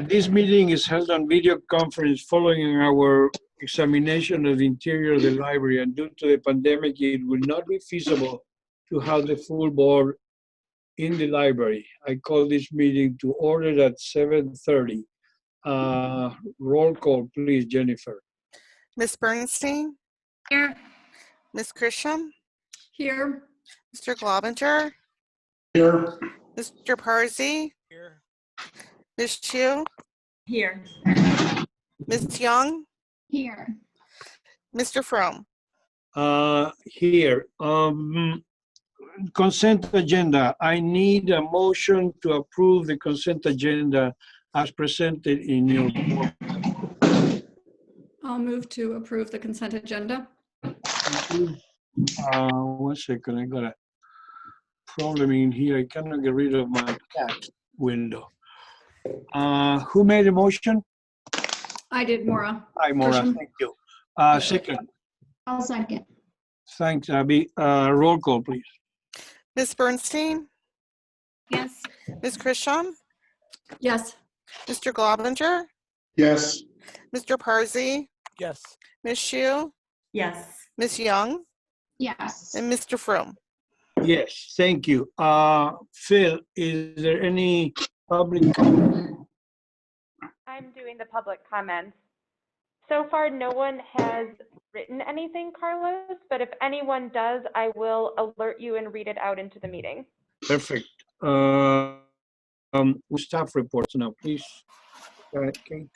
This meeting is held on video conference following our examination of the interior of the library, and due to the pandemic, it will not be feasible to have the full board in the library. I call this meeting to order at 7:30. Roll call, please, Jennifer. Ms. Bernstein? Here. Ms. Christian? Here. Mr. Globinger? Here. Mr. Parsi? Here. Ms. Chu? Here. Ms. Young? Here. Mr. Fromm? Here. Consent agenda. I need a motion to approve the consent agenda as presented in your board. I'll move to approve the consent agenda. One second, I got a problem in here. I cannot get rid of my cat window. Who made the motion? I did, Maura. Hi, Maura, Christian. thank you. Second, I'll second. thanks, Abby. Roll call, please. Ms. Bernstein? Yes. Ms. Christian? Yes. Mr. Globinger? Yes. Mr. Parsi? Yes. Ms. Chu? Yes. Ms. Young? Yes. And Mr. Fromm? Yes, thank you. Phil, is there any public comment? I'm doing the public comments. So far, no one has written anything, Carlos, but if anyone does, I will alert you and read it out into the meeting. Perfect. Staff reports now, please. Kate.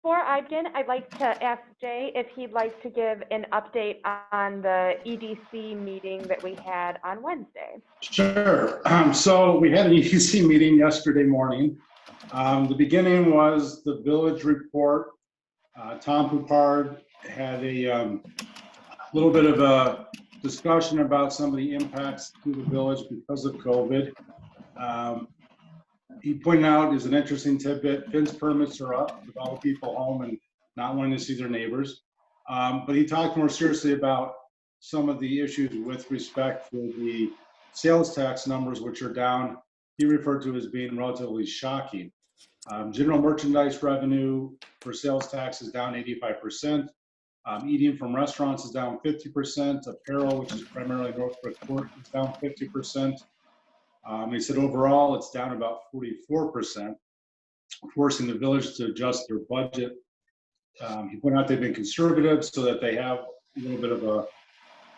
Before I begin, I'd like to ask Jay if he'd like to give an update on the EDC meeting that we had on Wednesday. Sure. So we had an EDC meeting yesterday morning. The beginning was the village report. Tom Poupard had a little bit of a discussion about some of the impacts to the village because of COVID. He pointed out is an interesting tidbit. Fence permits are up with all the people home and not wanting to see their neighbors. But he talked more seriously about some of the issues with respect to the sales tax numbers, which are down. He referred to as being relatively shocking. General merchandise revenue for sales tax is down 85%. Eating from restaurants is down 50%. Apparel, which is primarily Northbrook Court, is down 50%. He said overall it's down about 44%, forcing the village to adjust their budget. He pointed out they've been conservative so that they have a little bit of a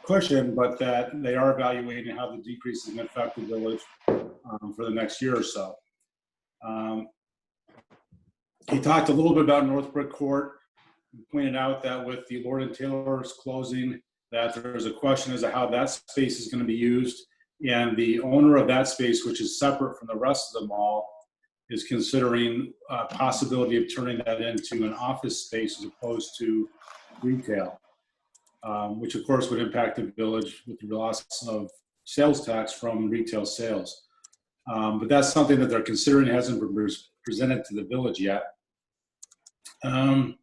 cushion, but that they are evaluating how the decreases can affect the village for the next year or so. He talked a little bit about Northbrook Court. He pointed out that with the Lord and Taylor's closing, that there's a question as to how that space is going to be used. And the owner of that space, which is separate from the rest of the mall, is considering a possibility of turning that into an office space as opposed to retail, which of course would impact the village with the loss of sales tax from retail sales. But that's something that they're considering. It hasn't been presented to the village yet. Let's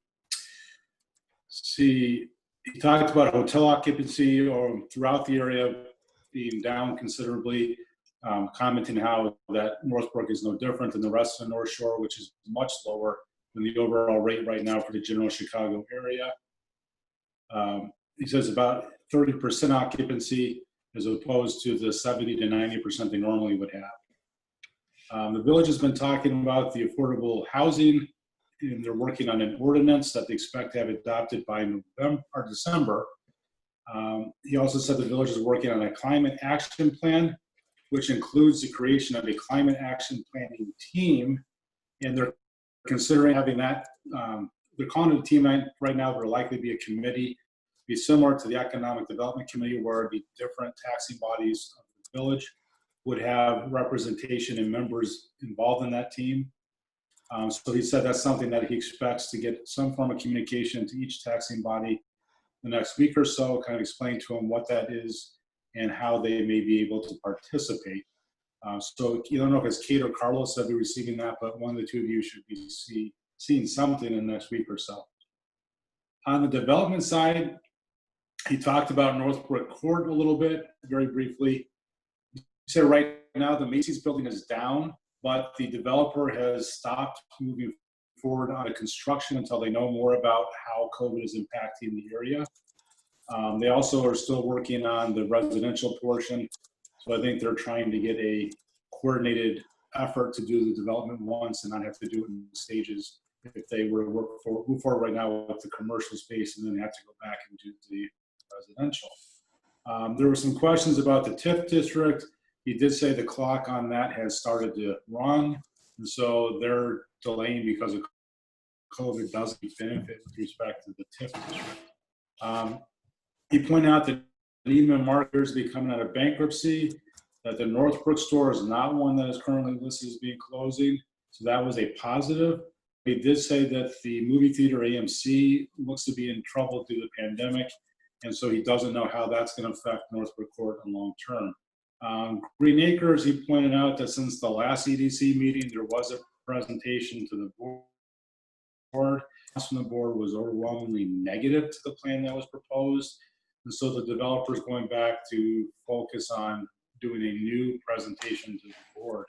see, he talked about hotel occupancy or throughout the area being down considerably, commenting how that Northbrook is no different than the rest of the North Shore, which is much lower than the overall rate right now for the general Chicago area. He says about 30% occupancy as opposed to the 70 to 90% they normally would have. The village has been talking about the affordable housing, and they're working on an ordinance that they expect to have adopted by November or December. He also said the village is working on a climate action plan, which includes the creation of a climate action planning team. And they're considering having that, they're calling it a team right now, there will likely be a committee, be similar to the Economic Development Committee, where the different taxing bodies of the village would have representation and members involved in that team. So he said that's something that he expects to get some form of communication to each taxing body the next week or so, kind of explain to them what that is and how they may be able to participate. So you don't know if it's Kate or Carlos that'll be receiving that, but one of the two of you should be seeing something in the next week or so. On the development side, he talked about Northbrook Court a little bit, very briefly. He said right now the Macy's building is down. but the developer has stopped moving forward on a construction until they know more about how COVID is impacting the area. They also are still working on the residential portion. So I think they're trying to get a coordinated effort to do the development once and not have to do it in stages if they were to move forward right now with the commercial space and then have to go back and do the residential. There were some questions about the TIF district. He did say the clock on that has started to run. And so they're delaying because of COVID doesn't benefit with respect to the TIF district. He pointed out that Neiman Marcus is becoming out of bankruptcy, that the Northbrook store is not one that is currently listed as being closing. So that was a positive. He did say that the movie theater AMC looks to be in trouble due to the pandemic. And so he doesn't know how that's going to affect Northbrook Court in long term. Green Acres, he pointed out that since the last EDC meeting, there was a presentation to the board. From the board was overwhelmingly negative to the plan that was proposed. And so the developer is going back to focus on doing a new presentation to the board.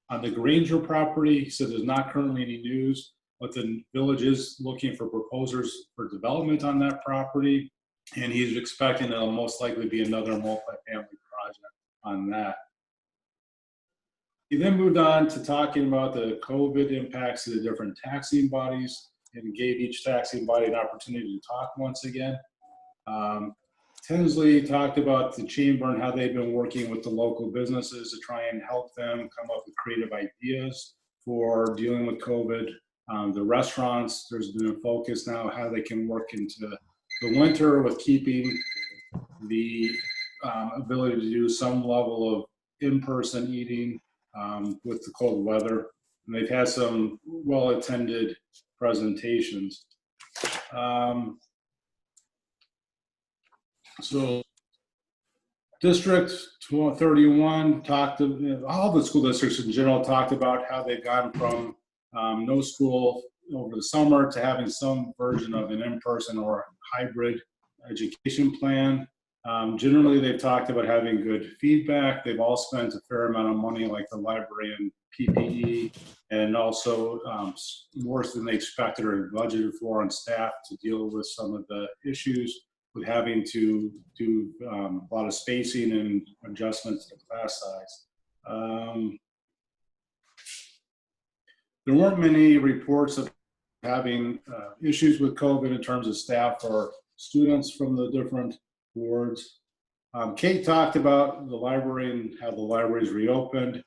On the Granger property, he said there's not currently any news, but the village is looking for proposers for development on that property. And he's expecting there'll most likely be another multifamily project on that. He then moved on to talking about the COVID impacts to the different taxing bodies and gave each taxing body an opportunity to talk once again. Tinsley talked about the chamber and how they've been working with the local businesses to try and help them come up with creative ideas for dealing with COVID. The restaurants, there's been a focus now how they can work into the winter with keeping the ability to do some level of in-person eating with the cold weather. And they've had some well-attended presentations. So District 31 talked to, all the school districts in general talked about how they've gone from no school over the summer to having some version of an in-person or hybrid education plan. Generally, they've talked about having good feedback. They've all spent a fair amount of money, like the library and PPE, and also more than they expected or budgeted for on staff to deal with some of the issues with having to do a lot of spacing and adjustments to class size. There weren't many reports of having issues with COVID in terms of staff or students from the different boards. Kate talked about the library and how the library is reopened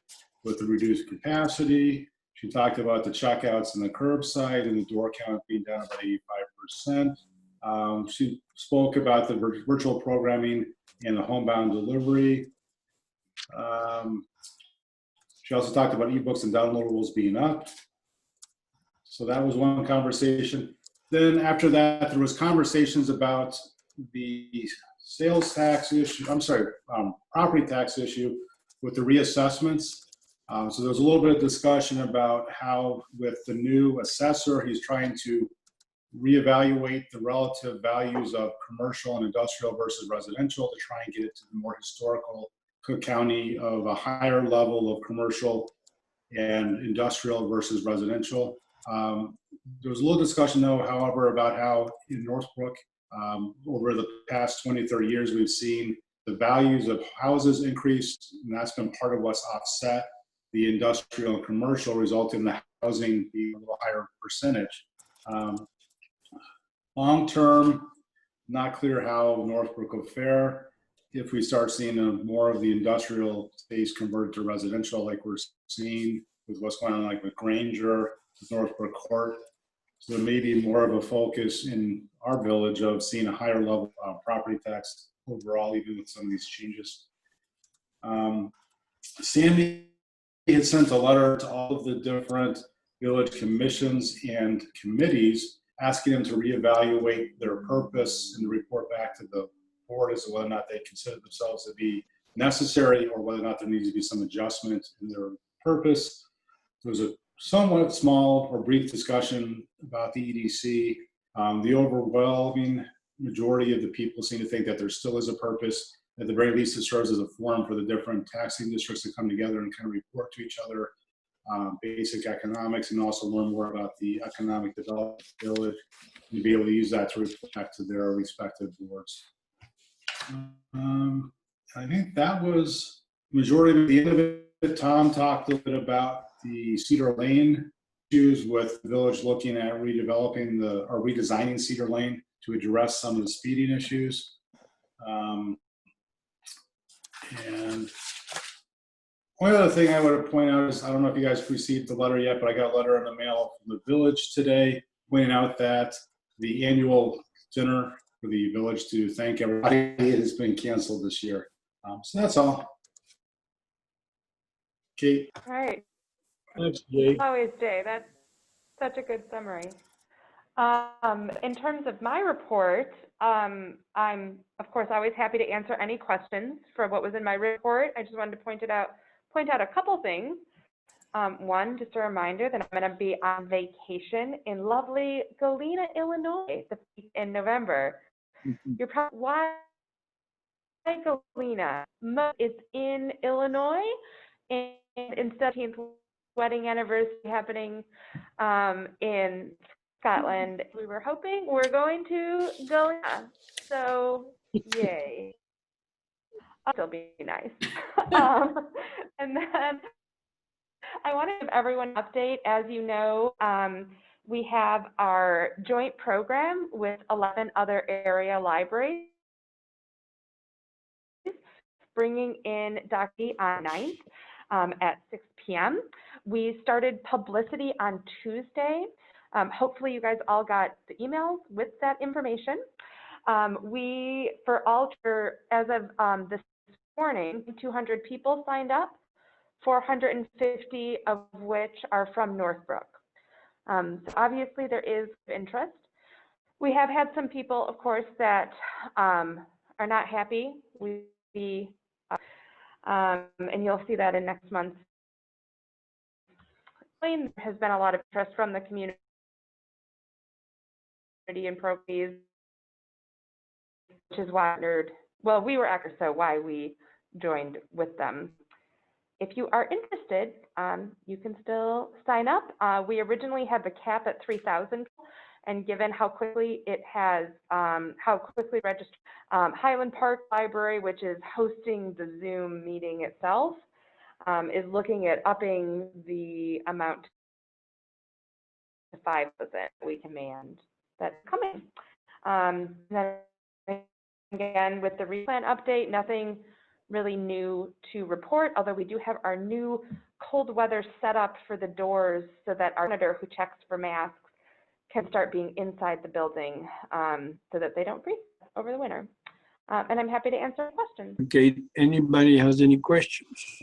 with the reduced capacity. She talked about the checkouts and the curbside and the door count being down about 85%. She spoke about the virtual programming and the homebound delivery. She also talked about ebooks and downloadables being up. So that was one conversation. Then after that, there was conversations about the sales tax issue, property tax issue with the reassessments. So there was a little bit of discussion about how with the new assessor, he's trying to reevaluate the relative values of commercial and industrial versus residential to try and get it to the more historical Cook County of a higher level of commercial and industrial versus residential. There was a little discussion though, however, about how in Northbrook, over the past 20, 30 years, we've seen the values of houses increase, and that's been part of what's offset the industrial and commercial, resulting in the housing being a little higher percentage. Long term, not clear how Northbrook will fare if we start seeing more of the industrial space converted to residential, like we're seeing with what's going on, like with Granger, with Northbrook Court. So there may be more of a focus in our village of seeing a higher level of property tax overall, even with some of these changes. Sandy had sent a letter to all of the different village commissions and committees asking them to reevaluate their purpose and report back to the board as to whether or not they consider themselves to be necessary or whether or not there needs to be some adjustment in their purpose. There was a somewhat small or brief discussion about the EDC. The overwhelming majority of the people seem to think that there still is a purpose. At the very least, it serves as a forum for the different taxing districts to come together and kind of report to each other basic economics and also learn more about the economic development village and be able to use that to reflect to their respective boards. I think that was the majority of the end of it. Tom talked a little bit about the Cedar Lane issues with the village looking at redeveloping or redesigning Cedar Lane to address some of the speeding issues. And one other thing I would point out is, I don't know if you guys received the letter yet, but I got a letter in the mail from the village today pointing out that the annual dinner for the village to thank everybody has been canceled this year. So that's all. Kate. All right. Thanks, Jay. Always, Jay. That's such a good summary. In terms of my report, I'm, of course, always happy to answer any questions for what was in my report. I just wanted to point out a couple things. One, just a reminder that I'm going to be on vacation in lovely Galena, Illinois, in November. You're probably, why Galena? It's in Illinois, and instead of 18th wedding anniversary happening in Scotland, we were hoping we're going to Galena. So yay. It'll be nice. And then I want to give everyone an update. As you know, we have our joint program with 11 other area libraries, bringing in Ducky on 9th at 6 p.m. We started publicity on Tuesday. Hopefully you guys all got the emails with that information. As of this morning, 200 people signed up, 450 of which are from Northbrook. So obviously there is interest. We have had some people, of course, that are not happy. And you'll see that in next month's. There has been a lot of interest from the community and Protees, which is why why we joined with them. If you are interested, you can still sign up. We originally had the cap at 3,000, and given how quickly it has, registered, Highland Park Library, which is hosting the Zoom meeting itself, is looking at upping the amount to 5% we command that's coming. Then again, with the replan update, nothing really new to report, although we do have our new cold weather setup for the doors so that our monitor who checks for masks can start being inside the building so that they don't freeze over the winter. And I'm happy to answer questions. Okay, anybody has any questions?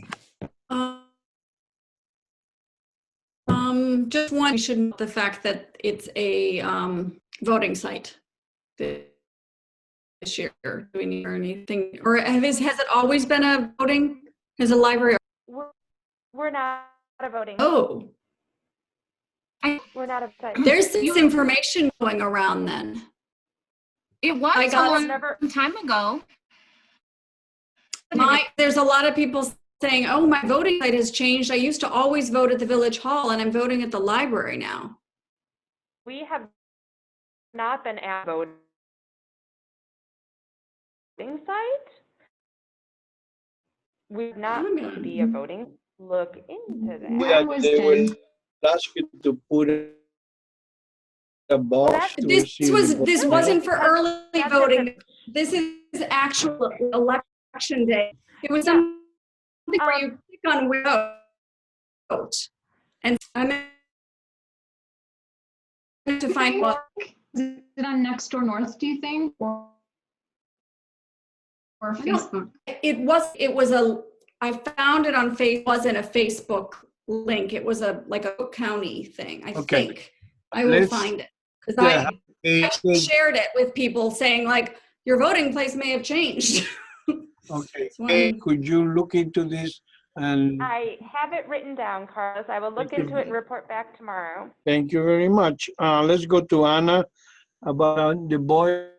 Just one, we should note the fact that it's a voting site this year. Do we need anything, or has it always been a voting? Has a library? We're not a voting. Oh, We're not a site. there's this information going around then. It was I got a long time ago. There's a lot of people saying, oh, my voting site has changed. I used to always vote at the village hall and I'm voting at the library now. We have not been at a voting site. We've not to be a voting. Look into that. Where was they will this? ask you to put a box to receive This wasn't for early voting. This is actual election day. It was something where you click on vote. And I'm to find what. Is it on Nextdoor North, do you think? Or Facebook? I found it on Facebook. It wasn't a Facebook link. It was like a county thing, I think. I will find it. Because I shared it with people saying, like, your voting place may have changed. Okay. Hey, could you look into this? And I have it written down, Carlos. I will look into it and report back tomorrow. thank you very much. Let's go to Anna about the boiler.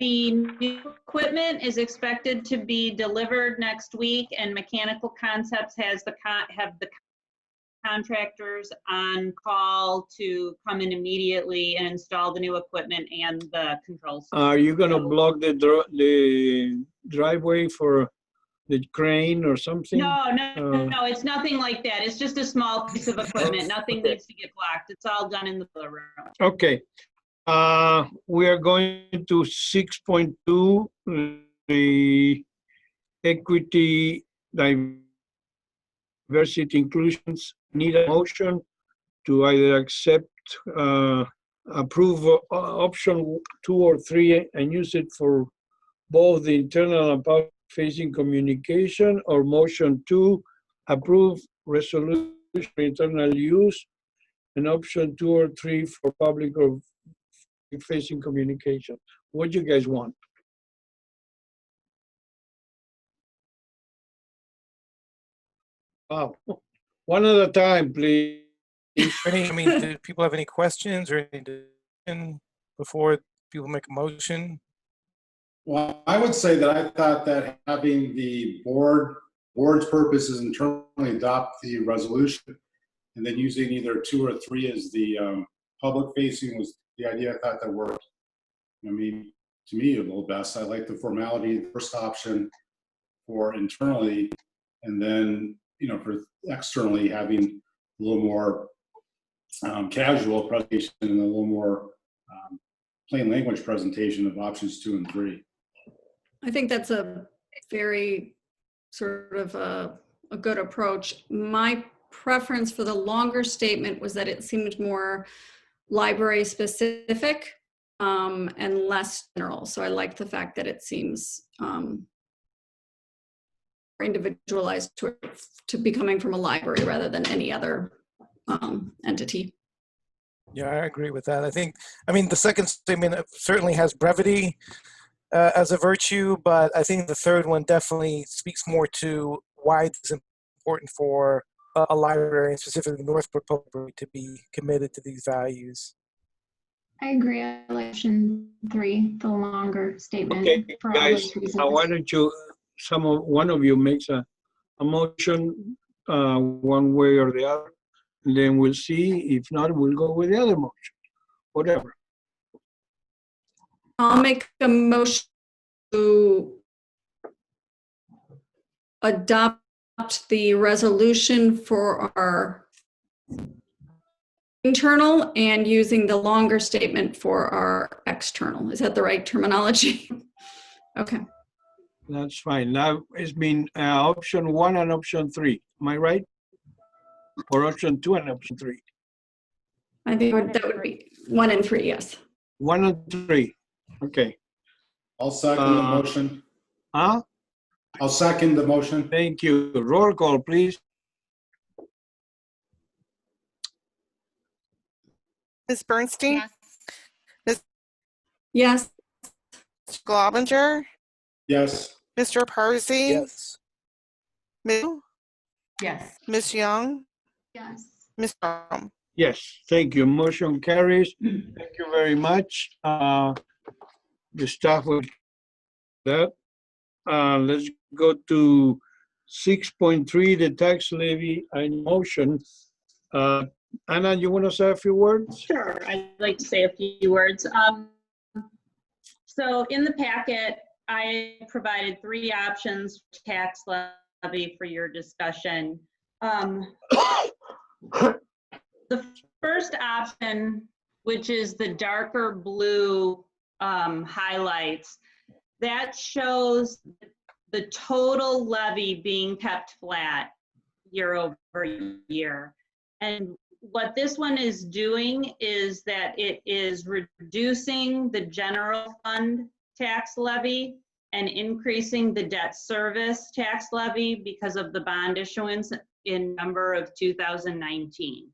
The new equipment is expected to be delivered next week, and Mechanical Concepts have the contractors on call to come in immediately and install the new equipment and the controls. Are you gonna block the driveway for the crane or something? No, it's nothing like that. It's just a small piece of equipment. Nothing Okay. needs to get blocked. It's all done in the room. Okay. We are going to 6.2, the equity, diversity, inclusions. Need a motion to either accept, approve option 2 or 3 and use it for both the internal and public facing communication, or motion 2, approve resolution for internal use, and option 2 or 3 for public or facing communication. What do you guys want? Wow. One at a time, please. Do people have any questions or any discussion before people make a motion? Well, I would say that I thought that having the board's purpose is internally adopt the resolution, and then using either 2 or 3 as the public facing was the idea. I thought that worked. I mean, to me, a little best. I like the formality, the first option for internally, and then, for externally having a little more casual presentation and a little more plain language presentation of options 2 and 3. I think that's a very sort of a good approach. My preference for the longer statement was that it seemed more library specific and less general. So I like the fact that it seems more individualized to be coming from a library rather than any other entity. Yeah, I agree with that. I mean, the second statement certainly has brevity as a virtue, but I think the third one definitely speaks more to why it's important for a library, and specifically Northbrook Public Library, to be committed to these values. I agree. I like option 3, the longer statement. Okay, for all guys, those reasons. why don't you, one of you makes a motion one way or the other, and then we'll see. If not, we'll go with the other motion, whatever. I'll make a motion to adopt the resolution for our internal and using the longer statement for our external. Is that the right terminology? Okay. That's fine. Now it's been option 1 and option 3. Am I right? Or option 2 and option 3? I think that would be 1 and 3, yes. 1 and 3. Okay. I'll second the motion. Huh? I'll second the motion. Thank you. Roll call, please. Ms. Bernstein? Yes. Yes. Mr. Globinger? Yes. Mr. Parsi? Yes. Ms. Yes. Ms. Young? Yes. Ms. Brown? Yes, thank you. Motion carries. Thank you very much. The staff will that. Let's go to 6.3, the tax levy and motion. Anna, you want to say a few words? Sure, I'd like to say a few words. So in the packet, I provided 3 options for tax levy for your discussion. The first option, which is the darker blue highlights, that shows the total levy being kept flat year over year. And what this one is doing is that it is reducing the general fund tax levy and increasing the debt service tax levy because of the bond issuance in November of 2019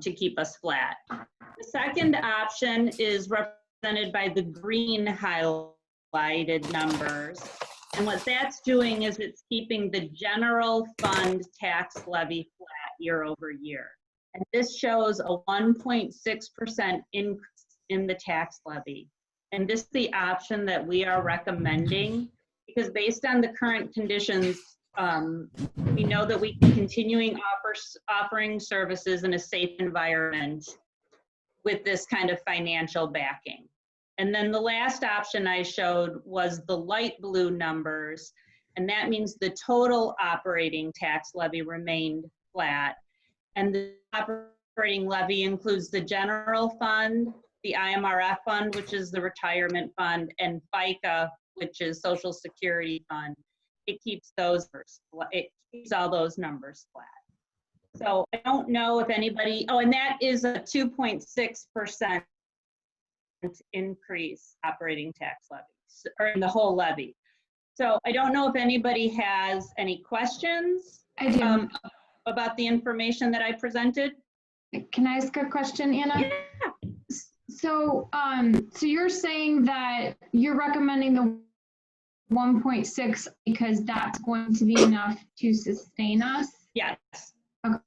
to keep us flat. The second option is represented by the green highlighted numbers. And what that's doing is it's keeping the general fund tax levy flat year over year. And this shows a 1.6% increase in the tax levy. And this is the option that we are recommending, because based on the current conditions, we know that we can continuing offering services in a safe environment with this kind of financial backing. And then the last option I showed was the light blue numbers, and that means the total operating tax levy remained flat. And the operating levy includes the general fund, the IMRF fund, which is the retirement fund, and FICA, which is Social Security fund. It keeps all those numbers flat. So I don't know if anybody, oh, and that is a 2.6% increase operating tax levy, or in the whole levy. So I don't know if anybody has any questions about the information that I presented. Can I ask a question, Anna? Yeah. So, so you're saying that you're recommending the 1.6 because that's going to be enough to sustain us? Yes. Okay.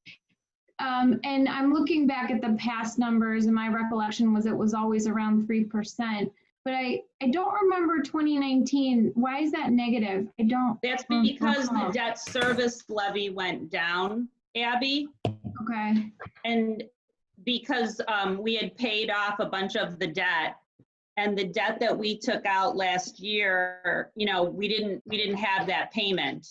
And I'm looking back at the past numbers, and my recollection was it was always around 3%. But I don't remember 2019. Why is that negative? I don't. That's because the debt service levy went down, Abby. Okay. And because we had paid off a bunch of the debt, and the debt that we took out last year, you know, we didn't have that payment.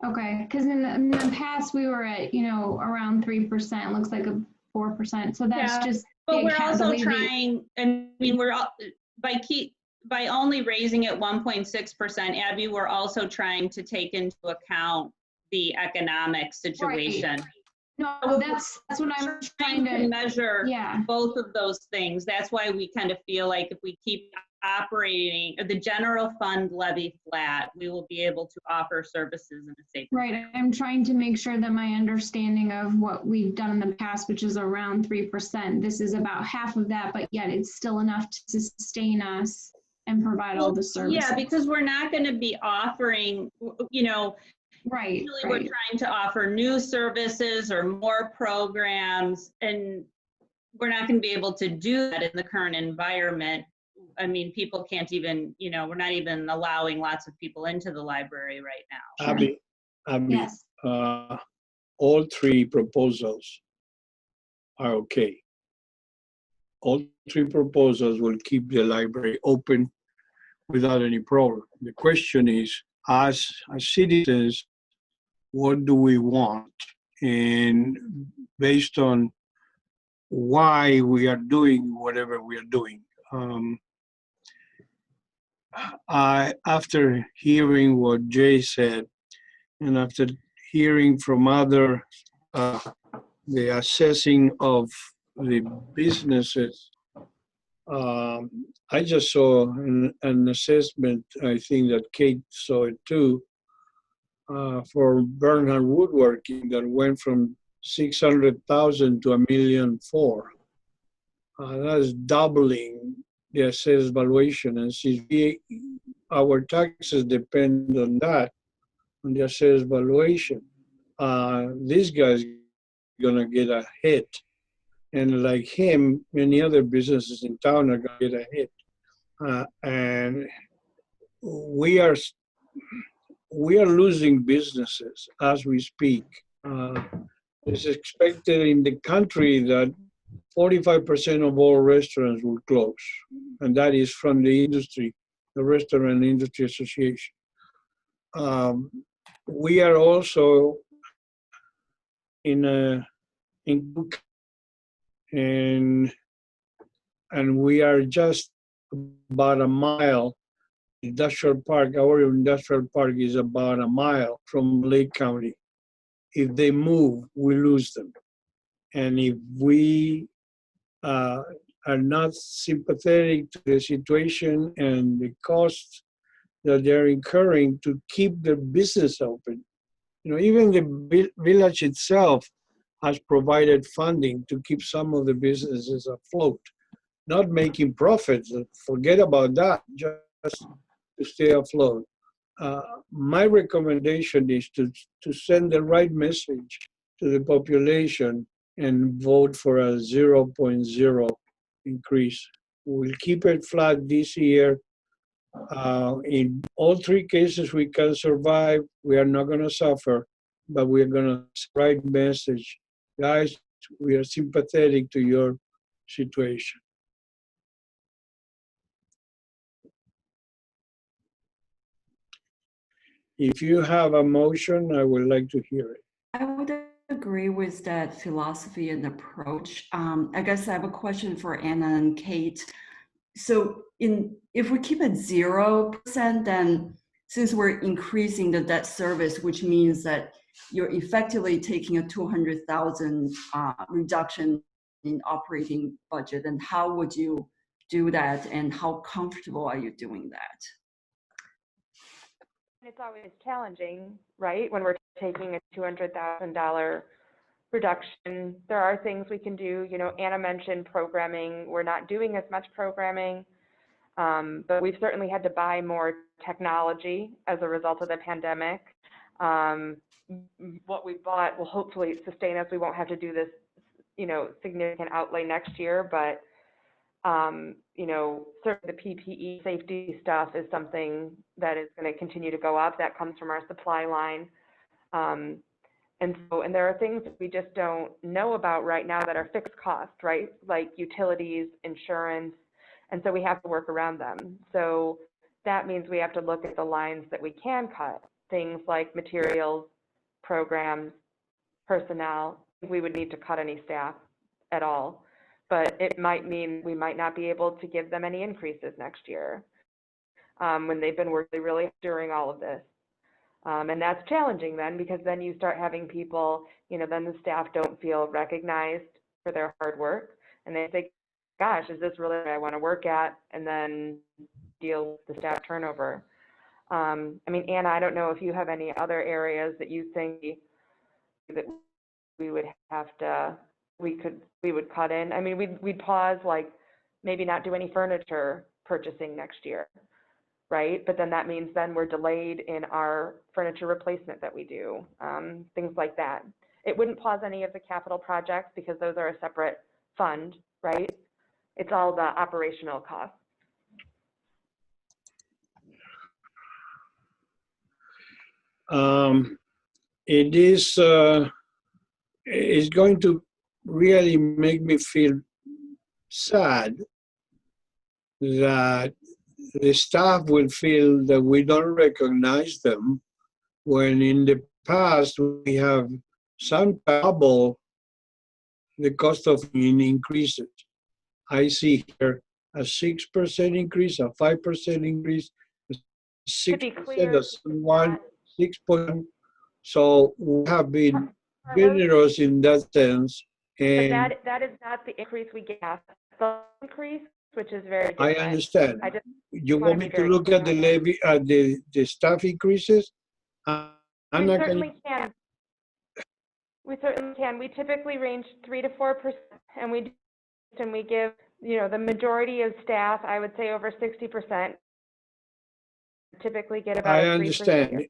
Okay, because in the past we were at, you know, around 3%. Looks like a 4%. So that's just. But we're also trying. I mean, we're by only raising it 1.6%, Abby, we're also trying to take into account the economic situation. Right. No, that's what I'm trying to measure. Yeah. Both of those things. That's why we kind of feel like if we keep operating the general fund levy flat, we will be able to offer services in a safe Right. I'm trying to make sure that my understanding of what we've done in the past, which is around 3%, this is about half of that, but yet it's still enough to sustain us and provide all the services. Yeah, because we're not going to be offering, you know, right. Usually we're trying to offer new services or more programs, and we're not going to be able to do that in the current environment. I mean, people can't even, you know, we're not even allowing lots of people into the library right now. Abby, Yes. All three proposals are okay. All three proposals will keep the library open without any problem. The question is, as citizens, what do we want? And based on why we are doing whatever we are doing. After hearing what Jay said, and after hearing from other, the assessing of the businesses, I just saw an assessment, I think that Kate saw it too, for Bernhard Woodworking that went from 600,000 to $1.4 million. That's doubling the assessed valuation, and since our taxes depend on that, on the assessed valuation, this guy's gonna get a hit, and like him, many other businesses in town are gonna get a hit, and we are losing businesses as we speak. It's expected in the country that 45% of all restaurants will close, and that is from the industry, the Restaurant Industry Association. We are also and we are just about a mile. Industrial park, our industrial park is about a mile from Lake County. If they move, we lose them. And if we are not sympathetic to the situation and the costs that they're incurring to keep their business open, you know, even the village itself has provided funding to keep some of the businesses afloat, not making profits. Forget about that, just to stay afloat. My recommendation is to send the right message to the population and vote for a 0.0 increase. We'll keep it flat this year. In all three cases, we can survive. We are not going to suffer, but we are going to write message. Guys, we are sympathetic to your situation. If you have a motion, I would like to hear it. I would agree with that philosophy and approach. I guess I have a question for Anna and Kate. So if we keep it 0%, then since we're increasing the debt service, which means that you're effectively taking a 200,000 reduction in operating budget, and how would you do that, and how comfortable are you doing that? It's always challenging, right? When we're taking a $200,000 reduction, there are things we can do. You know, Anna mentioned programming. We're not doing as much programming, but we've certainly had to buy more technology as a result of the pandemic. What we bought will hopefully sustain us. We won't have to do this, you know, significant outlay next year, but you know, certainly the PPE safety stuff is something that is going to continue to go up. That comes from our supply line. And there are things that we just don't know about right now that are fixed costs, right? Like utilities, insurance. And so we have to work around them. So that means we have to look at the lines that we can cut, things like materials, programs, personnel. We would need to cut any staff at all. But it might mean we might not be able to give them any increases next year when they've been working really during all of this. And that's challenging then, because then you start having people, you know, then the staff don't feel recognized for their hard work. And they think, gosh, is this really what I want to work at? And then deal with the staff turnover. I mean, Anna, I don't know if you have any other areas that you think that we would have to, we would cut in. I mean, we'd pause, like maybe not do any furniture purchasing next year, right? But then that means then we're delayed in our furniture replacement that we do, things like that. It wouldn't pause any of the capital projects because those are a separate fund, right? It's all the operational costs. It is it's going to really make me feel sad that the staff will feel that we don't recognize them when in the past we have some double the cost of increases. I see here a 6% increase, a 5% increase, a 6%, a 1, 6%. So we have been generous in that sense. And but that is not the increase we get. The increase, which is very different. I understand. You want me to look at the levy, the staff increases? We certainly can. We certainly can. We typically range 3 to 4%, and we give, you know, the majority of staff, I would say over 60%, typically get about. I understand.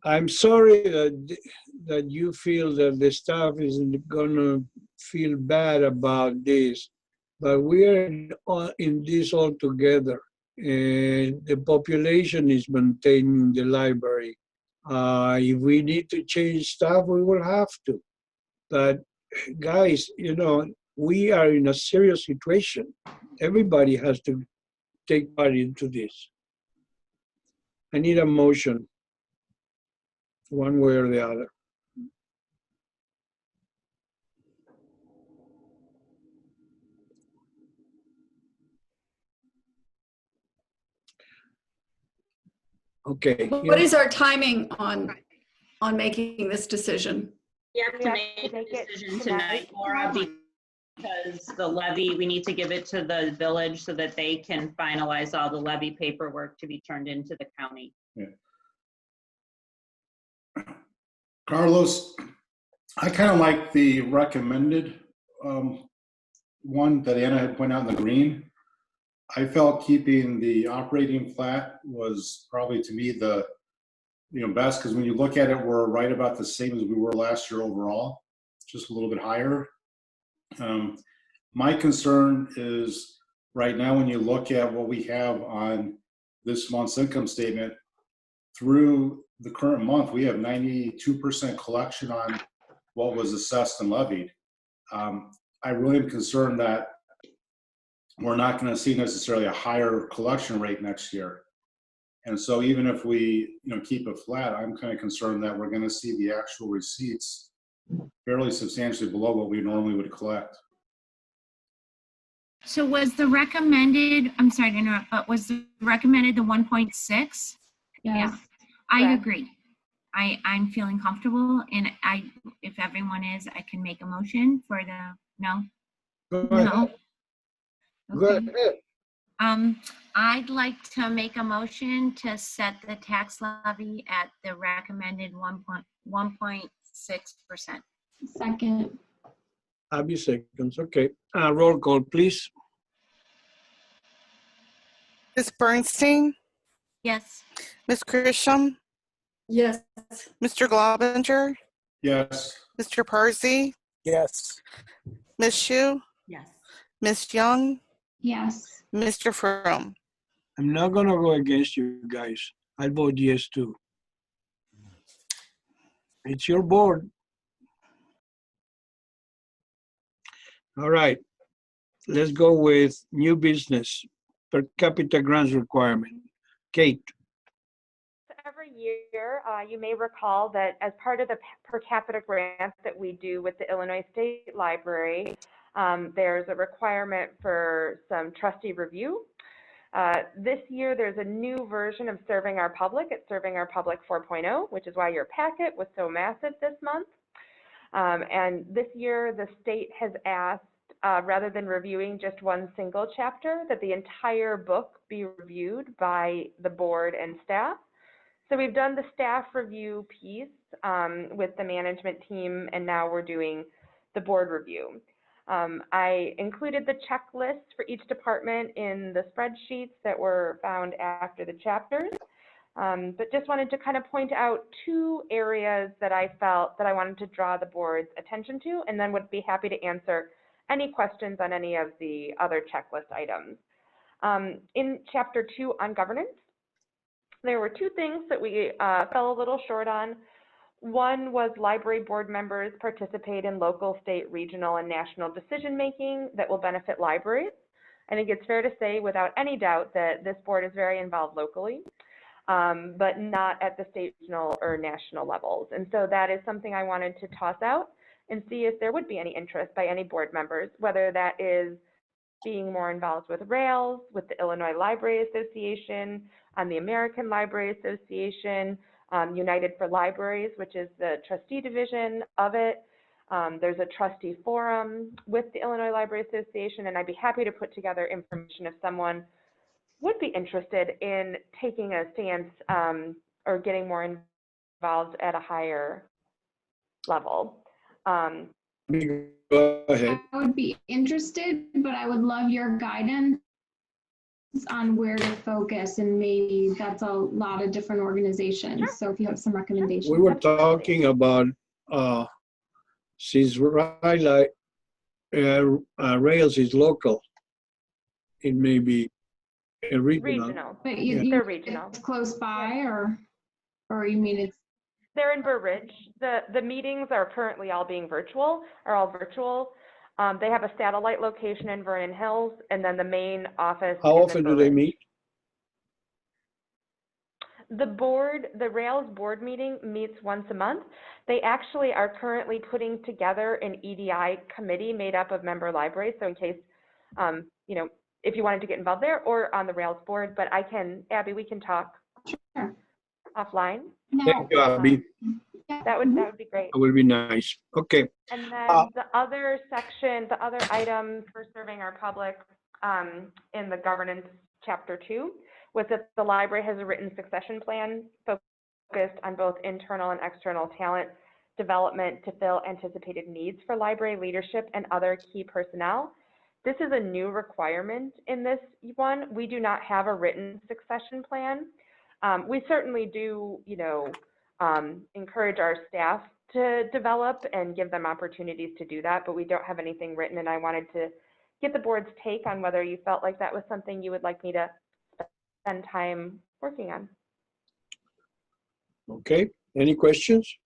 I'm sorry that you feel that the staff isn't gonna feel bad about this, but we are in this all together, and the population is maintaining the library. If we need to change staff, we will have to. But guys, you know, we are in a serious situation. Everybody has to take part into this. I need a motion, one way or the other. Okay. What is our timing on making this decision? You have to make a decision tonight, Laura, because the levy, we need to give it to the village so that they can finalize all the levy paperwork to be turned into the county. Yeah. Carlos, I kind of like the recommended one that Anna had pointed out in the green. I felt keeping the operating flat was probably, to me, the best, because when you look at it, we're right about the same as we were last year overall. just a little bit higher. My concern is right now, when you look at what we have on this month's income statement, through the current month, we have 92% collection on what was assessed and levied. I really am concerned that we're not going to see necessarily a higher collection rate next year. And so even if we keep it flat, I'm kind of concerned that we're going to see the actual receipts fairly substantially below what we normally would collect. So was the recommended, I'm sorry to interrupt, but was the recommended the 1.6? Yes. Yeah, I Correct. agree. I'm feeling comfortable, and if everyone is, I can make a motion for the, no? Go ahead. No? Go Okay. ahead. I'd like to make a motion to set the tax levy at the recommended 1.6%. Second. Abby seconds. Okay. Roll call, please. Ms. Bernstein, Yes. Ms. Grisham, Yes. Mr. Globinger, Yes. Mr. Parsi, Yes. Ms. Shu, Yes. Ms. Young, Yes. Mr. Fromm. I'm not going to go against you guys. I'll vote yes too. It's your board. All right. Let's go with new business, per capita grants requirement. Kate. Every year, you may recall that as part of the per capita grants that we do with the Illinois State Library, there's a requirement for some trustee review. This year, there's a new version of Serving Our Public. It's Serving Our Public 4.0, which is why your packet was so massive this month. And this year, the state has asked, rather than reviewing just one single chapter, that the entire book be reviewed by the board and staff. So we've done the staff review piece with the management team, and now we're doing the board review. I included the checklist for each department in the spreadsheets that were found after the chapters, but just wanted to kind of point out two areas that I felt that I wanted to draw the board's attention to, and then would be happy to answer any questions on any of the other checklist items. In Chapter 2 on governance, there were two things that we fell a little short on. One was library board members participate in local, state, regional, and national decision-making that will benefit libraries. I think it's fair to say without any doubt that this board is very involved locally, but not at the state, regional, or national levels. And so that is something I wanted to toss out and see if there would be any interest by any board members, whether that is being more involved with RAILS, with the Illinois Library Association, the American Library Association, United for Libraries, which is the trustee division of it. There's a trustee forum with the Illinois Library Association, and I'd be happy to put together information if someone would be interested in taking a stance or getting more involved at a higher level. Go ahead. I would be interested, but I would love your guidance on where to focus, and maybe that's a lot of different organizations. Sure. So if you have some recommendations. We were talking about since Rails is local, it may be a regional. But they're regional. It's close by, or you mean it's? They're in Burr Ridge. The meetings are currently all virtual. They have a satellite location in Vernon Hills, and then the main office. How often do they meet? The RAILS board meeting meets once a month. They actually are currently putting together an EDI committee made up of member libraries. So in case, if you wanted to get involved there or on the RAILS board, but Abby, we can talk offline. Thank you, Abby. That would be great. That would be nice. Okay. And then the other section, the other item for Serving Our Public in the governance chapter 2 was that the library has a written succession plan focused on both internal and external talent development to fill anticipated needs for library leadership and other key personnel. This is a new requirement in this one. We do not have a written succession plan. We certainly do, encourage our staff to develop and give them opportunities to do that, but we don't have anything written, and I wanted to get the board's take on whether you felt like that was something you would like me to spend time working on. Okay, any questions?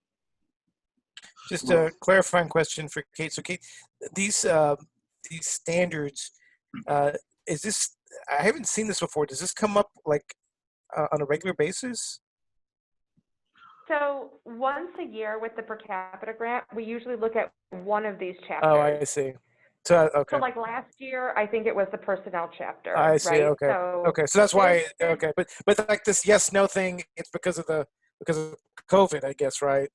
Just a clarifying question for Kate. So Kate, these standards, is this, I haven't seen this before. Does this come up like on a regular basis? So once a year with the per capita grant, we usually look at one of these chapters. Oh, I see. So, okay. So like last year, I think it was the personnel chapter. I see. Right? Okay. So okay. So that's why. Okay. But like this yes no thing, it's because of COVID, I guess, right?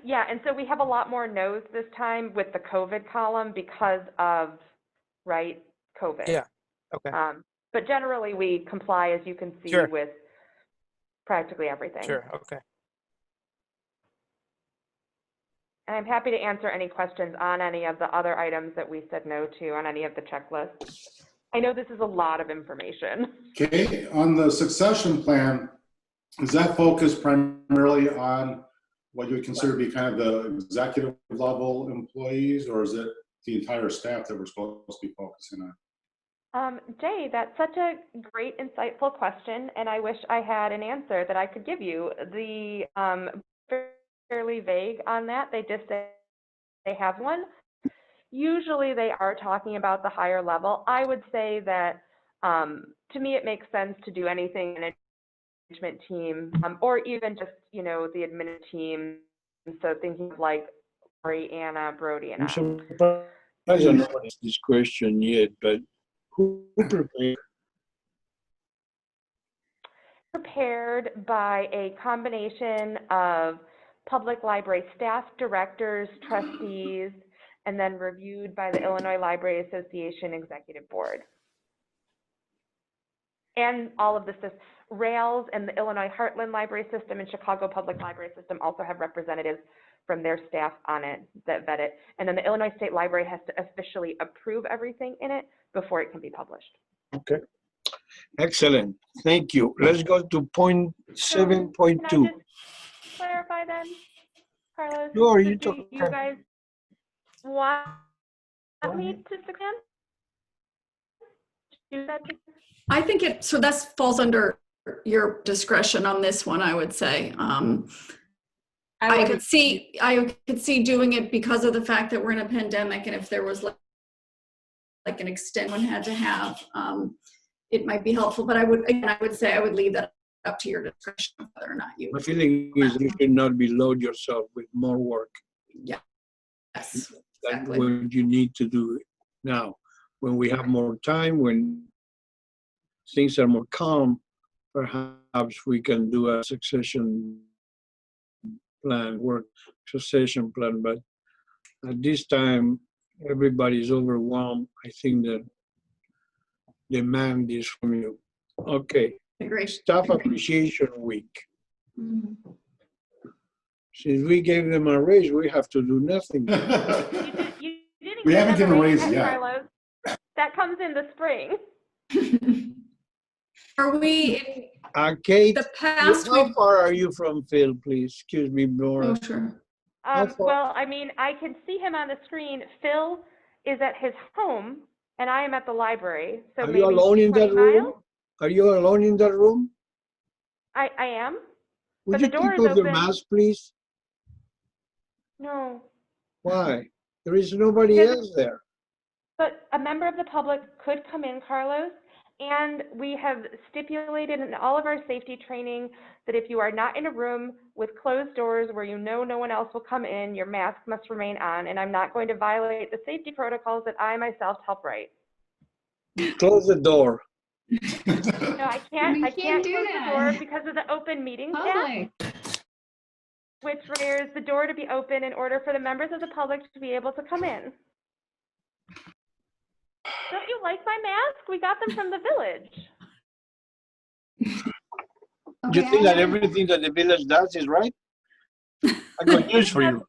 Yeah, and so we have a lot more no's this time with the COVID column because of COVID. Yeah. Okay. But generally, we comply, as you can see, Sure. with practically everything. Sure. Okay. And I'm happy to answer any questions on any of the other items that we said no to on any of the checklists. I know this is a lot of information. Okay, on the succession plan, is that focused primarily on what you would consider to be kind of the executive level employees, or is it the entire staff that we're supposed to be focusing on? Jay, that's such a great, insightful question, and I wish I had an answer that I could give you. The fairly vague on that. They just say they have one. Usually they are talking about the higher level. I would say that to me it makes sense to do anything in a management team or even just, the admin team. So thinking of like Lori, Anna, Brody, and I'm surprised I don't know this question yet, but who prepared? Prepared by a combination of public library staff, directors, trustees, and then reviewed by the Illinois Library Association Executive Board. And all of the Rails and the Illinois Heartland Library System and Chicago Public Library System also have representatives from their staff on it that vet it. And then the Illinois State Library has to officially approve everything in it before it can be published. Okay. Excellent. Thank you. Let's go to point 7.2. Can I just clarify then, Carlos? Sure, Do you guys want me to suspend? I think so this falls under your discretion on this one, I would say. I could see doing it because of the fact that we're in a pandemic, and if there was like an extent one had to have, it might be helpful. But I would say I would leave that up to your discretion whether or not you. My feeling is you should not load yourself with more work. Yeah. Yes. That's Exactly. what you need to do now. When we have more time, when things are more calm, perhaps we can do a succession plan, work succession plan. But at this time, everybody's overwhelmed. I think the demand is from you. Okay. Agree. Staff Appreciation Week. Mm-hmm. Since we gave them a raise, we have to do nothing. We haven't given a raise yet. Carlos. That comes in the spring. Are we in Kate, the past? how far are you from Phil, please? Excuse me, Nora. Oh, sure. Well, I mean, I can see him on the screen. Phil is at his home, and I am at the library. So Are maybe you alone in that 20 room? miles? Are you alone in that room? I am. Would But you the door take is off your open. mask, please? No. Why? There is nobody else there. But a member of the public could come in, Carlos, and we have stipulated in all of our safety training that if you are not in a room with closed doors where you know no one else will come in, your mask must remain on, and I'm not going to violate the safety protocols that I myself help write. Close the door. No, I can't. We I can't do close that. the door because of the Open Meetings Act, Public. which requires the door to be open in order for the members of the public to be able to come in. Don't you like my mask? We got them from the village. You Okay, think I that have- everything that the village does is right? I got news for you.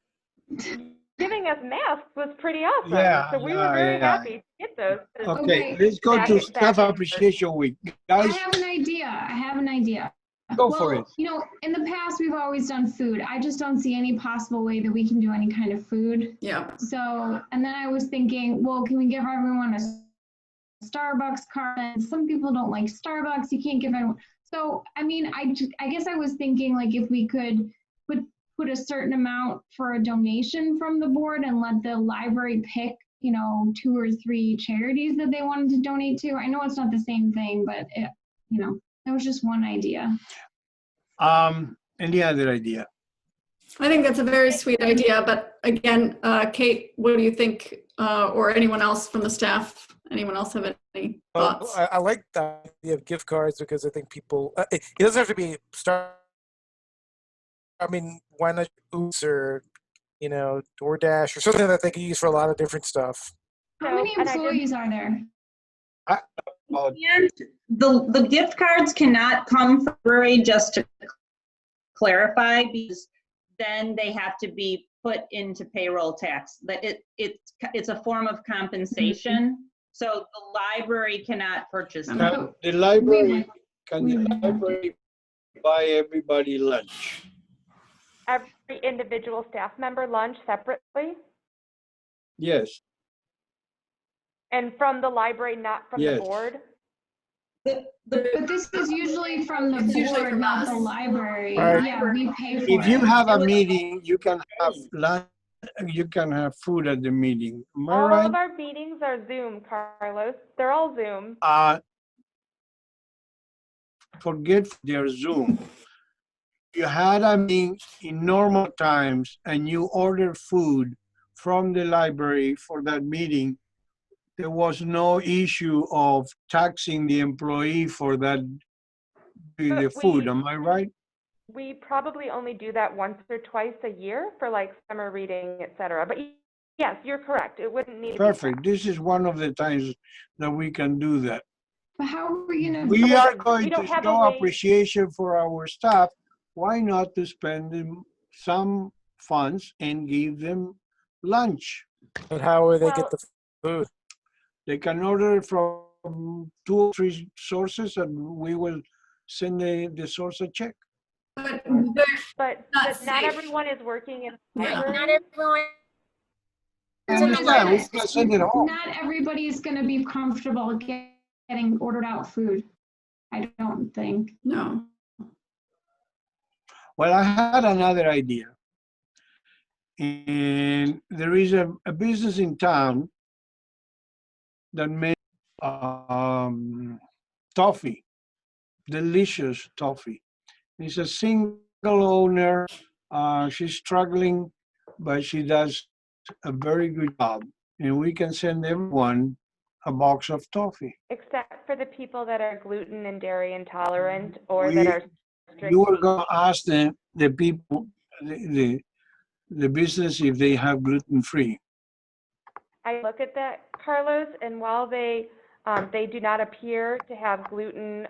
Giving us masks was pretty awesome. Yeah, So we were very yeah. happy to get those. Okay, Okay. let's go to Back- Staff back- Appreciation Week. I Guys, have an idea. Go for it. You know, in the past, we've always done food. I just don't see any possible way that we can do any kind of food. Yeah. So, and then I was thinking, well, can we give everyone a Starbucks card? And some people don't like Starbucks. You can't give anyone. So, I mean, I guess I was thinking like if we could put a certain amount for a donation from the board and let the library pick, you know, 2 or 3 charities that they wanted to donate to. I know it's not the same thing, but it, you know, that was just one idea. Any other idea? I think that's a very sweet idea, but again, Kate, what do you think, or anyone else from the staff? Anyone else have any thoughts? I like the idea of gift cards because I think people, it doesn't have to be I mean, why not Oops or, you know, DoorDash or something that they can use for a lot of different stuff. How many employees are there? And the gift cards cannot come from February, just to clarify, because then they have to be put into payroll tax. That it's a form of compensation. So the library cannot purchase them. Can the library buy everybody lunch? Every individual staff member lunch separately? Yes. And from the library, not from the board? But this is usually from the board, not the library. Right. Yeah, we pay for it. If you have a meeting, you can have lunch. You can have food at the meeting. Am I All right? of our meetings are Zoom, Carlos. They're all Zoom. Forget their Zoom. You had a meeting in normal times and you order food from the library for that meeting, there was no issue of taxing the employee for that, the food. Am I right? We probably only do that once or twice a year for like summer reading, et cetera. But yes, you're correct. It wouldn't need to be Perfect. This is one of the times that we can do that. But how are we going to? We are going to show appreciation for our staff. Why not to spend some funds and give them lunch? But how will they get the food? They can order from 2 or 3 sources and we will send the source a check. But not everyone is working in the library. Not everyone. Yeah, we can send it home. Not everybody is going to be comfortable getting ordered out food. I don't think. No. Well, I had another idea. And there is a business in town that makes toffee, delicious toffee. It's a single owner. She's struggling, but she does a very good job. And we can send everyone a box of toffee. Except for the people that are gluten and dairy intolerant or that are strict. You were going to ask the people, the business if they have gluten-free. I look at that, Carlos, and while they do not appear to have gluten,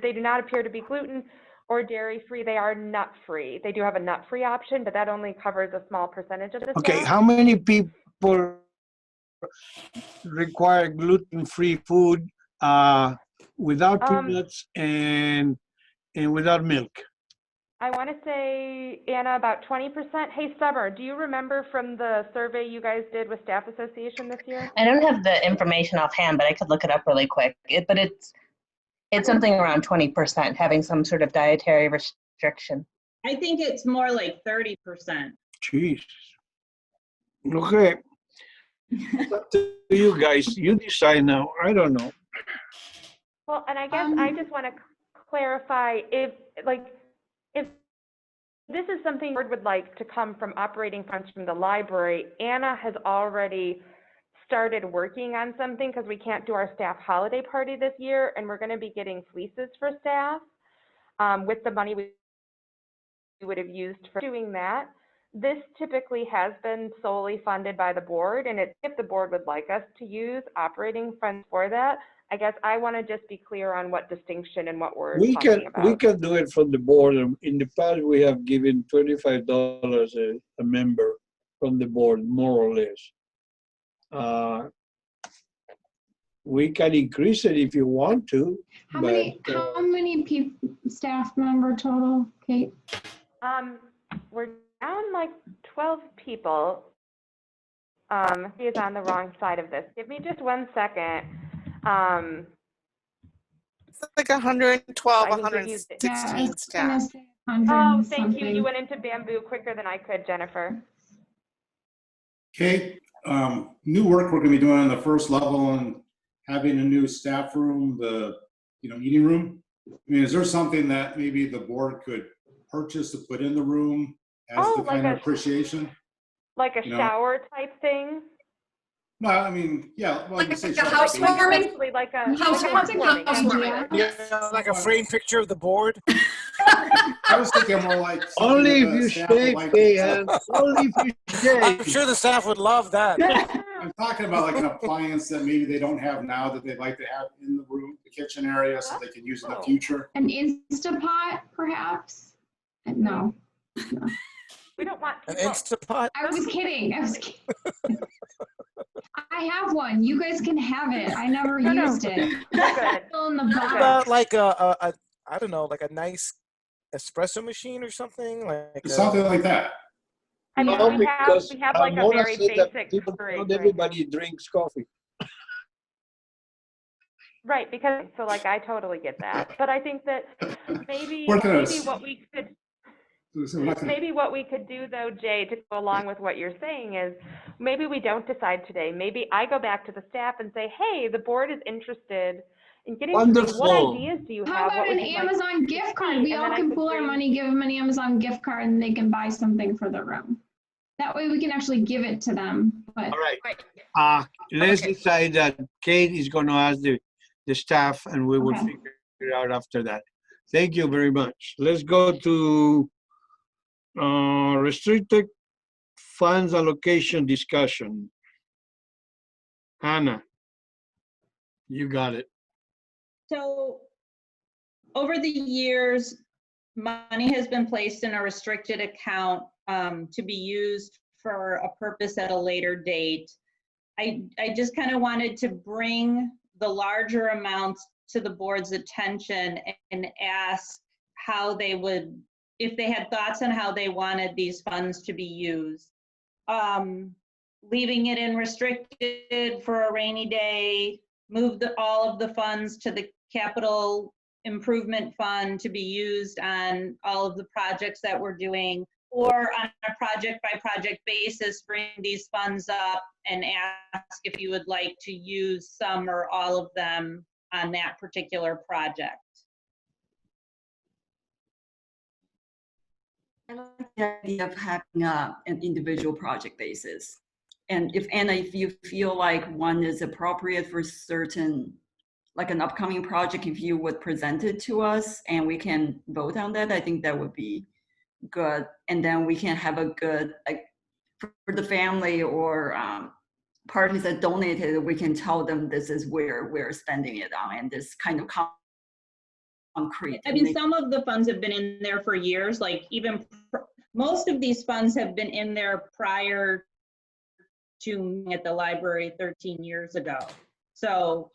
they do not appear to be gluten or dairy-free, they are nut-free. They do have a nut-free option, but that only covers a small percentage of the Okay, staff. how many people require gluten-free food without peanuts and without milk? I want to say, Anna, about 20%. Hey, Summer, do you remember from the survey you guys did with Staff Association this year? I don't have the information offhand, but I could look it up really quick. But it's something around 20% having some sort of dietary restriction. I think it's more like 30%. Jeez. Okay. Up to you guys. You decide now. I don't know. Well, and I guess I just want to clarify if this is something the board would like to come from operating funds from the library, Anna has already started working on something because we can't do our staff holiday party this year, and we're going to be getting fleeces for staff with the money we would have used for doing that. This typically has been solely funded by the board, and if the board would like us to use operating funds for that, I guess I want to just be clear on what distinction and what we're talking about. We can do it from the board. In the past, we have given $25 a member from the board, more or less. we can increase it if you want to. How many people, staff member total, Kate? We're down like 12 people. He is on the wrong side of this. Give me just 1 second. It's like 112, I can give you 116 staff. Oh, thank you. You went into bamboo quicker than I could, Jennifer. Kate, new work we're gonna be doing on the first level and having a new staff room, the eating room. I mean, is there something that maybe the board could purchase to put in the room as the like kind of appreciation? Like a shower type thing? No, I mean, yeah. Well, Like you say a housewarming? Like a housewarming. Yeah, like a framed picture of the board. I was thinking more like only if you shave, only if you shave. I'm sure the staff would love that. I'm talking about like an appliance that maybe they don't have now that they'd like to have in the room, the kitchen area, so they can use in the future. An Instapot, perhaps? No. We don't want an Instapot. I was kidding. I have one. You guys can have it. I never used it. Still in the box. How about like a I don't know, like a nice espresso machine or something, like something like that. I mean, we have like a very basic fridge. Not everybody drinks coffee. Right, because so like I totally get that, but I think that maybe what we could do though, Jay, to go along with what you're saying is maybe we don't decide today. Maybe I go back to the staff and say, hey, the board is interested in getting what ideas do you have? How about an Amazon gift card? We all can pool our money, give them an Amazon gift card, and they can buy something for the room. That way we can actually give it to them. But all right. Let's decide that Kate is going to ask the staff, and we will figure it out after that. Thank you very much. Let's go to restricted funds allocation discussion. Hannah, you got it. So over the years, money has been placed in a restricted account to be used for a purpose at a later date. I just kind of wanted to bring the larger amounts to the board's attention and ask how they would, if they had thoughts on how they wanted these funds to be used. Leaving it in restricted for a rainy day, move all of the funds to the capital improvement fund to be used on all of the projects that we're doing, or on a project by project basis, bring these funds up and ask if you would like to use some or all of them on that particular project. I like the idea of having an individual project basis. And if Anna, if you feel like one is appropriate for certain, like an upcoming project, if you would present it to us and we can vote on that, I think that would be good. And then we can have a good, like for the family or parties that donated, we can tell them this is where we're spending it on, and this kind of concrete. I mean, some of the funds have been in there for years, like even most of these funds have been in there prior to at the library 13 years ago. So,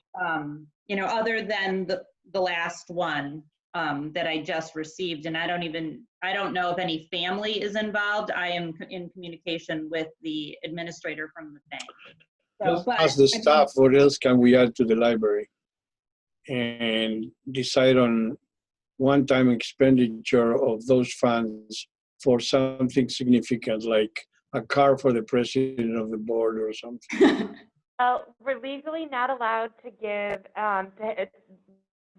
you know, other than the last one that I just received, and I don't know if any family is involved. I am in communication with the administrator from the bank. So, ask the staff, what else can we add to the library? And decide on one-time expenditure of those funds for something significant, like a car for the president of the board or something. We're legally not allowed to give,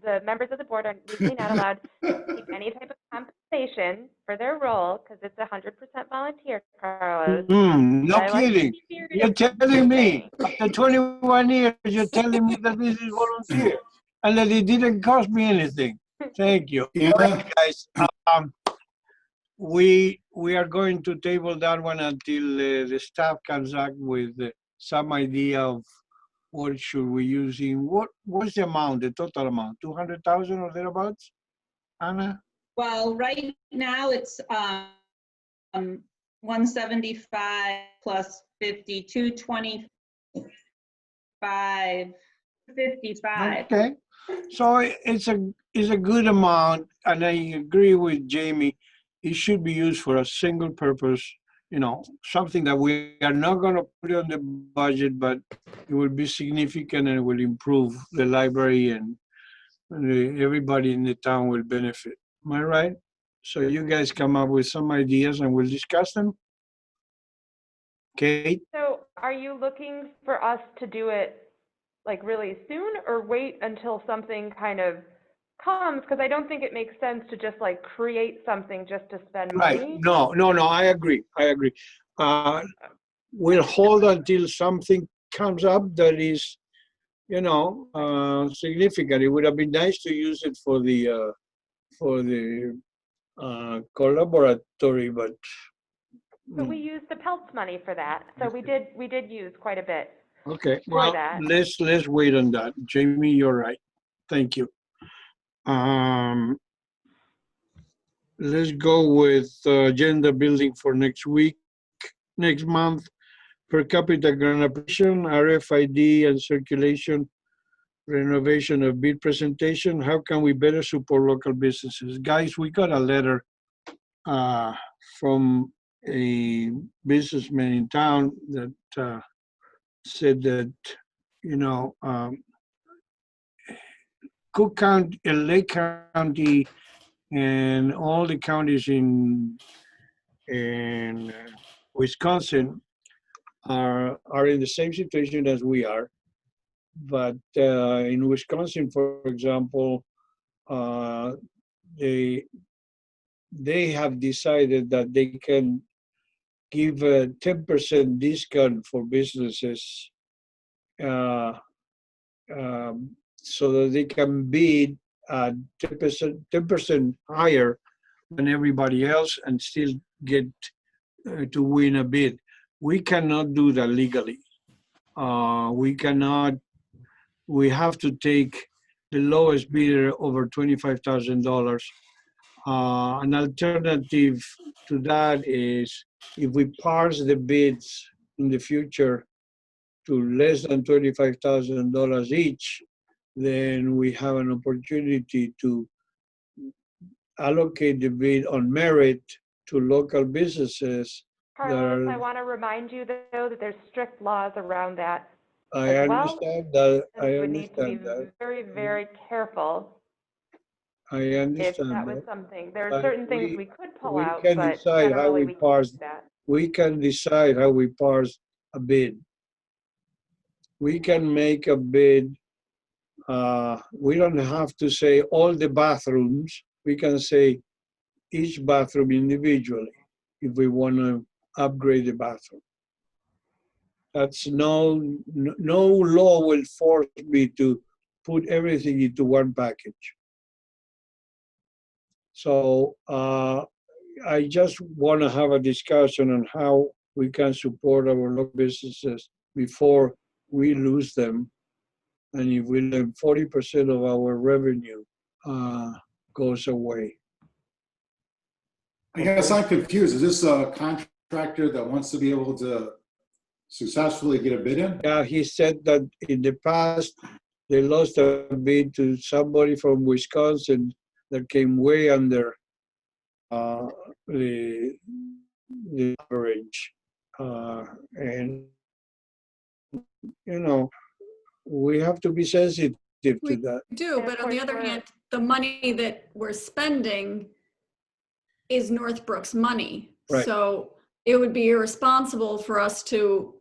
the members of the board are legally not allowed to keep any type of compensation for their role because it's 100% volunteer, Carlos. No kidding. You're telling me, after 21 years, you're telling me that this is volunteer and that it didn't cost me anything. Thank you. All right, guys. We are going to table that one until the staff comes up with some idea of what should we use in, what's the amount, the total amount, 200,000 or thereabouts, Anna? Well, right now it's 175 plus 50, 225 55. Okay, so it's a good amount, and I agree with Jamie. It should be used for a single purpose, something that we are not going to put on the budget, but it will be significant and it will improve the library, and everybody in the town will benefit. Am I right? So you guys come up with some ideas and we'll discuss them. Kate? So are you looking for us to do it like really soon, or wait until something kind of comes? Because I don't think it makes sense to just like create something just to spend Right. money. No, I agree. We'll hold until something comes up that is, significant. It would have been nice to use it for the collaboratory, but But we used the Pelts money for that. So we did use quite a bit. okay. For Well, that. let's wait on that. Jamie, you're right. Thank you. Let's go with agenda building for next month. Per capita grant application, RFID and circulation, renovation of bid presentation. How can we better support local businesses? Guys, we got a letter from a businessman in town that said that, Cook County, Lake County, and all the counties in Wisconsin are in the same situation as we are. But in Wisconsin, for example, they have decided that they can give a 10% discount for businesses so that they can bid 10% higher than everybody else and still get to win a bid. We cannot do that legally. We have to take the lowest bidder over $25,000. An alternative to that is if we parse the bids in the future to less than $25,000 each, then we have an opportunity to allocate the bid on merit to local businesses. Carlos, I want to remind you though that there's strict laws around that. I understand that. We need to be very, very careful. I understand if that was that. something. There are certain things we could pull out, can but decide how generally we we can't parse. do that. We can decide how we parse a bid. We can make a bid. We don't have to say all the bathrooms. We can say each bathroom individually if we want to upgrade the bathroom. That's no law will force me to put everything into one package. So I just want to have a discussion on how we can support our local businesses before we lose them. And if we lose 40% of our revenue goes away. I guess I'm confused. Is this a contractor that wants to be able to successfully get a bid in? Yeah, he said that in the past, they lost a bid to somebody from Wisconsin that came way under the average. And, we have to be sensitive to that. We do, but on the other hand, the money that we're spending is Northbrook's money. Right. So it would be irresponsible for us to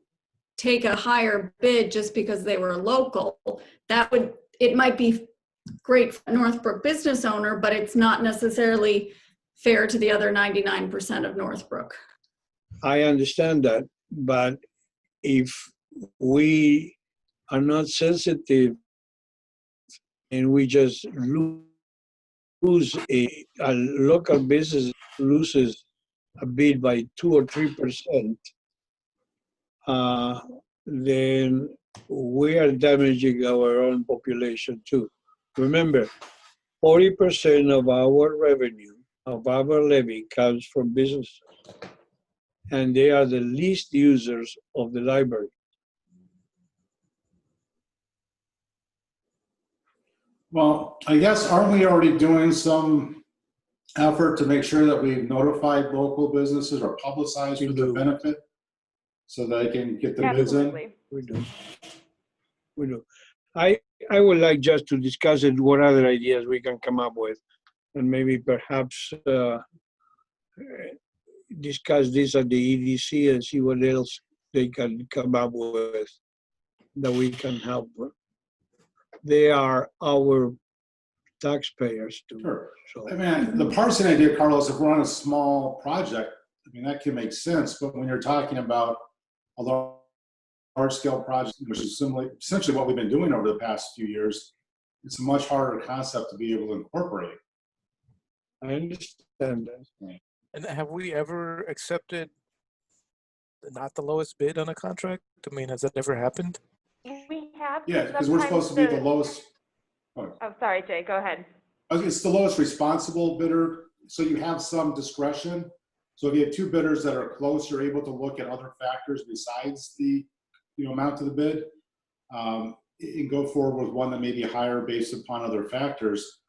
take a higher bid just because they were local. It might be great for a Northbrook business owner, but it's not necessarily fair to the other 99% of Northbrook. I understand that, but if we are not sensitive and we just lose a local business loses a bid by 2 or 3%, then we are damaging our own population too. Remember, 40% of our revenue, of our levy, comes from businesses, and they are the least users of the library. Well, I guess, aren't we already doing some effort to make sure that we've notified local businesses or publicized for their benefit so they can get the bids in? Absolutely. We do. We do. I would like just to discuss it, what other ideas we can come up with, and maybe perhaps discuss this at the EDC and see what else they can come up with that we can help with. They are our taxpayers too. Sure. So I mean, the parsing idea, Carlos, if we're on a small project, I mean, that can make sense. But when you're talking about a large-scale project, which is essentially what we've been doing over the past few years, it's a much harder concept to be able to incorporate. I understand that. And have we ever accepted not the lowest bid on a contract? I mean, has that ever happened? We have. Yeah, because we're supposed to be the lowest. Oh, sorry, Jay, go ahead. It's the lowest responsible bidder, so you have some discretion. So if you have two bidders that are close, you're able to look at other factors besides the amount of the bid, and go forward with one that may be higher based upon other factors.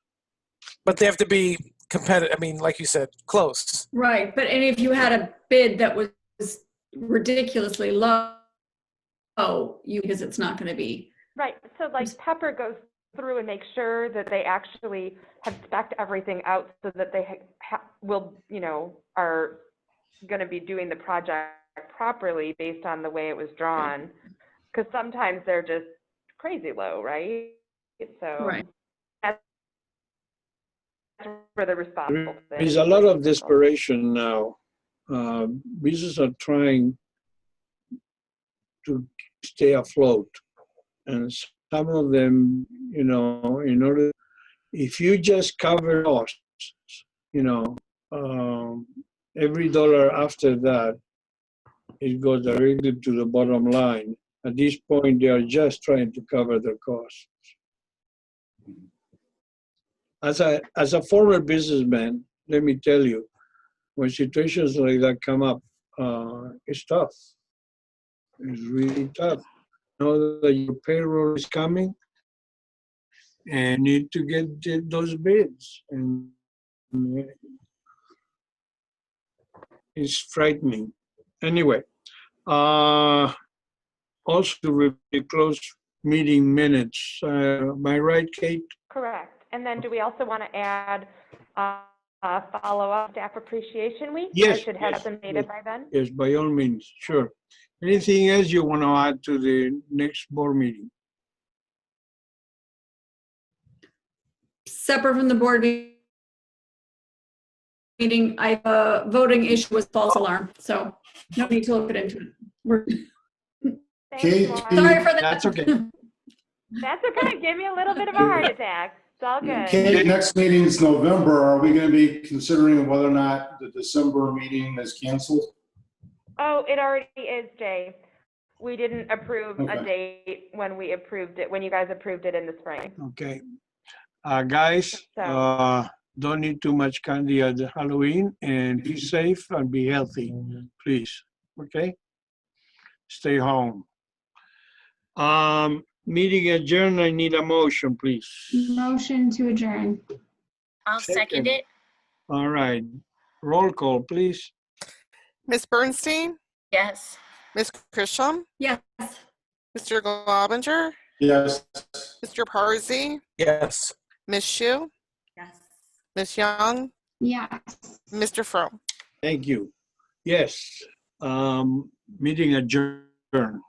But they have to be competitive. I mean, like you said, close. Right, but and if you had a bid that was ridiculously low, because it's not going to be. Right, so like Pepper goes through and makes sure that they actually have spec'd everything out so that they will, are going to be doing the project properly based on the way it was drawn. Because sometimes they're just crazy low, right? So Right. That's for the responsible. There's a lot of desperation now. Businesses are trying to stay afloat, and some of them, in order, if you just cover costs, every dollar after that, it goes directly to the bottom line. At this point, they are just trying to cover their costs. As a former businessman, let me tell you, when situations like that come up, it's tough. It's really tough. Know that your payroll is coming and need to get those bids. And it's frightening. Anyway, also to close meeting minutes. Am I right, Kate? Correct. And then do we also want to add follow-up staff appreciation week? Yes. I should have them dated by then. Yes, by all means, sure. Anything else you want to add to the next board meeting? Separate from the board meeting, voting issue was false alarm, so no need to look into it. Kate, Sorry for that. That's okay. That's okay. Give me a little bit of a heart attack. It's all good. Kate, next meeting is November. Are we going to be considering whether or not the December meeting is canceled? Oh, it already is, Jay. We didn't approve a date when we approved it, when you guys approved it in the spring. Okay. Guys, don't eat too much candy at Halloween, and be safe and be healthy, please. Okay? Stay home. Meeting adjourned. I need a motion, please. Motion to adjourn. I'll second it. All right. Roll call, please. Ms. Bernstein, Yes. Ms. Christian, Yes. Mr. Globinger, Yes. Mr. Parsi, Yes. Ms. Shu, Yes. Ms. Young, Yes. Mr. Fro. Thank you. Yes. Meeting adjourned.